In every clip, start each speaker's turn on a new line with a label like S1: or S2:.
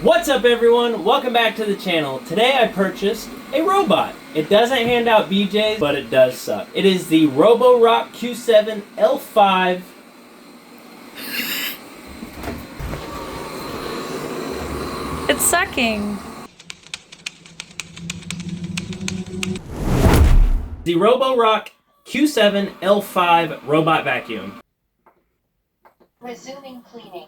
S1: What's up everyone? Welcome back to the channel. Today I purchased a robot. It doesn't hand out BJs, but it does suck. It is the Roborock Q7 L5.
S2: It's sucking.
S1: The Roborock Q7 L5 robot vacuum.
S3: Resuming cleaning.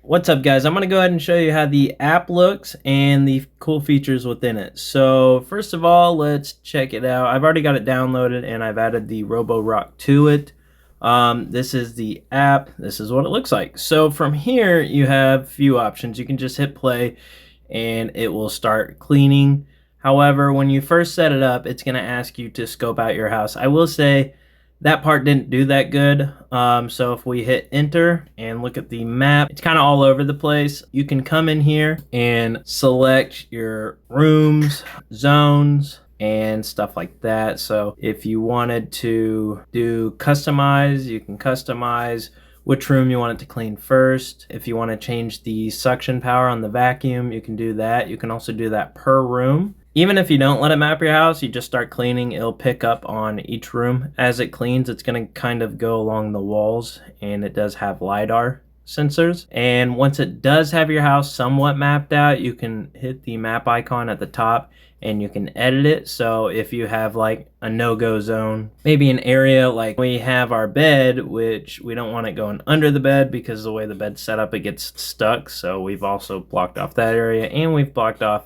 S1: What's up guys? I'm going to go ahead and show you how the app looks and the cool features within it. So first of all, let's check it out. I've already got it downloaded and I've added the Roborock to it. This is the app. This is what it looks like. So from here you have a few options. You can just hit play and it will start cleaning. However, when you first set it up, it's going to ask you to scope out your house. I will say that part didn't do that good. So if we hit enter and look at the map, it's kind of all over the place. You can come in here and select your rooms, zones, and stuff like that. So if you wanted to do customize, you can customize which room you want it to clean first. If you want to change the suction power on the vacuum, you can do that. You can also do that per room. Even if you don't let it map your house, you just start cleaning, it'll pick up on each room. As it cleans, it's going to kind of go along the walls, and it does have LiDAR sensors. And once it does have your house somewhat mapped out, you can hit the map icon at the top and you can edit it. So if you have like a no-go zone, maybe an area like we have our bed, which we don't want it going under the bed because the way the bed's set up, it gets stuck. So we've also blocked off that area, and we've blocked off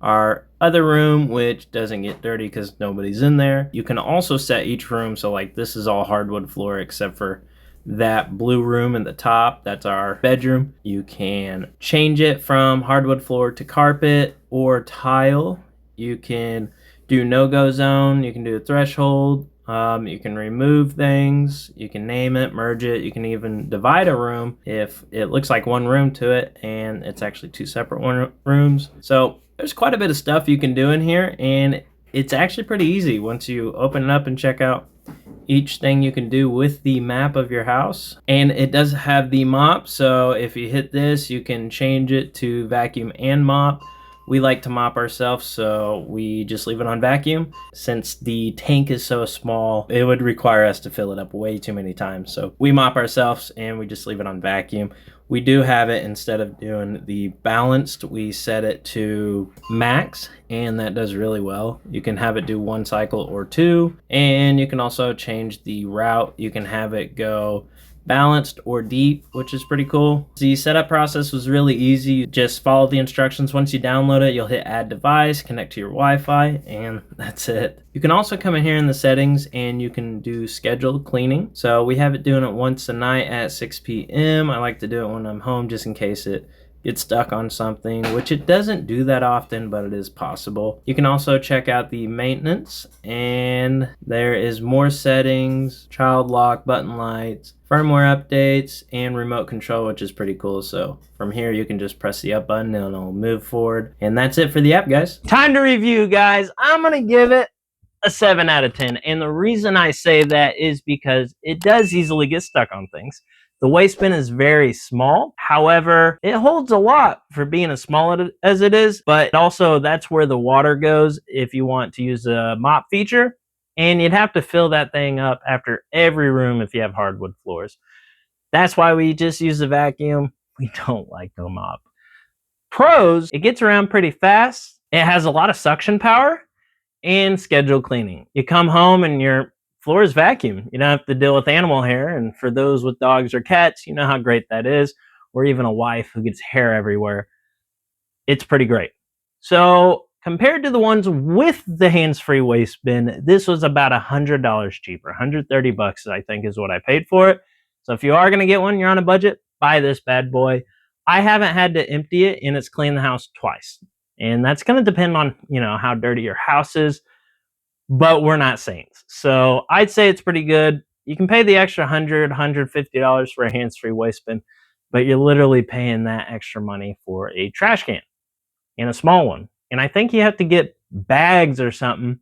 S1: our other room, which doesn't get dirty because nobody's in there. You can also set each room, so like this is all hardwood floor except for that blue room in the top. That's our bedroom. You can change it from hardwood floor to carpet or tile. You can do no-go zone. You can do a threshold. You can remove things. You can name it, merge it. You can even divide a room if it looks like one room to it and it's actually two separate rooms. So there's quite a bit of stuff you can do in here, and it's actually pretty easy once you open it up and check out each thing you can do with the map of your house. And it does have the mop, so if you hit this, you can change it to vacuum and mop. We like to mop ourselves, so we just leave it on vacuum. Since the tank is so small, it would require us to fill it up way too many times. So we mop ourselves and we just leave it on vacuum. We do have it, instead of doing the balanced, we set it to max, and that does really well. You can have it do one cycle or two, and you can also change the route. You can have it go balanced or deep, which is pretty cool. The setup process was really easy. You just follow the instructions. Once you download it, you'll hit add device, connect to your Wi-Fi, and that's it. You can also come in here in the settings and you can do scheduled cleaning. So we have it doing it once a night at 6 p.m. I like to do it when I'm home just in case it gets stuck on something, which it doesn't do that often, but it is possible. You can also check out the maintenance, and there is more settings, child lock, button lights, firmware updates, and remote control, which is pretty cool. So from here you can just press the up button and it'll move forward. And that's it for the app, guys. Time to review, guys. I'm gonna give it a 7 out of 10, and the reason I say that is because it does easily get stuck on things. The waste bin is very small. However, it holds a lot for being as small as it is, but also that's where the water goes if you want to use a mop feature. And you'd have to fill that thing up after every room if you have hardwood floors. That's why we just use the vacuum. We don't like to mop. Pros, it gets around pretty fast. It has a lot of suction power and scheduled cleaning. You come home and your floor is vacuum. You don't have to deal with animal hair. And for those with dogs or cats, you know how great that is. Or even a wife who gets hair everywhere. it's pretty great. So compared to the ones with the hands-free waist bin, this was about $100 cheaper. 130 bucks, I think, is what I paid for it. So if you are going to get one, you're on a budget, buy this bad boy. I haven't had to empty it, and it's cleaned the house twice. And that's going to depend on, how dirty your house is, but we're not saints. So I'd say it's pretty good. You can pay the extra $150 for a hands-free waist bin, but you're literally paying that extra money for a trash can and a small one. And I think you have to get bags or something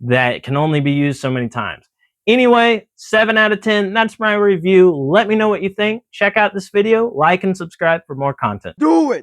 S1: that can only be used so many times. Anyway, 7 out of 10. That's my review. Let me know what you think. Check out this video, like and subscribe for more content.
S3: Do it!